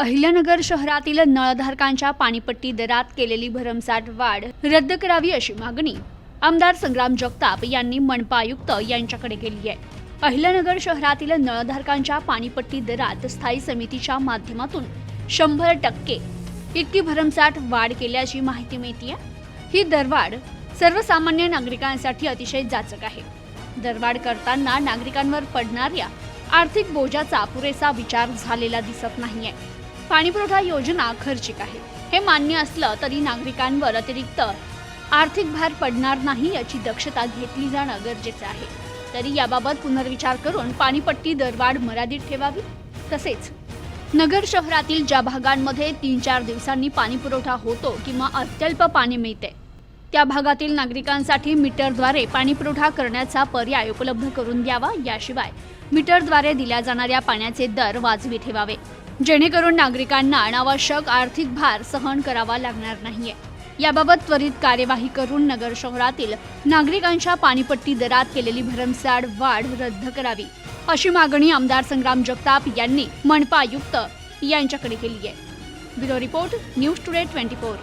अहिल्यानगर शहरातील नळधारकांच्या पाणीपट्टी दरात केलेली भरमसाठ वाढ रद्द करावी अशी मागणी आमदार संग्राम जगताप यांनी मनपा आयुक्त यांच्याकडे केली आहे। अहिल्यानगर शहरातील नळधारकांच्या पाणीपट्टी दरात स्थायी समितीच्या माध्यमातून 100% इतकी भरमसाठ वाढ केल्याची माहिती मिळते। ही दरवाढ सर्वसामान्य नागरिकांसाठी अतिशय जाचक आहे। दरवाढ करताना नागरिकांवर पडणाऱ्या आर्थिक बोजाचा पुरेसा विचार झालेला दिसत नाहीये। पाणीपुरवठा योजना खर्चिक आहे हे मान्य असलं तरी नागरिकांवर अतिरिक्त आर्थिक भार पडणार नाही याची दक्षता घेतली जाणं गरजेचं आहे। तरी याबाबत पुनर्विचार करून पाणीपट्टी दरवाढ मर्यादित ठेवावी। तसेच नगर शहरातील ज्या भागांमध्ये 3-4 दिवसांनी पाणीपुरवठा होतो किंवा अत्यल्प पाणी मिळते त्या भागातील नागरिकांसाठी मीटरद्वारे पाणीपुरवठा करण्याचा पर्याय उपलब्ध करून द्यावा। याशिवाय मीटरद्वारे दिल्या जाणाऱ्या पाण्याचे दर वाजवी ठेवावे जेणेकरून नागरिकांना अनावश्यक आर्थिक भार सहन करावा लागणार नाहीये। याबाबत त्वरित कार्यवाही करून नगर शहरातील नागरिकांच्या पाणीपट्टी दरात केलेली भरमसाठ वाढ रद्द करावी अशी मागणी आमदार संग्राम जगताप यांनी मनपा आयुक्त यांच्याकडे केली आहे। Bureau report news today 24।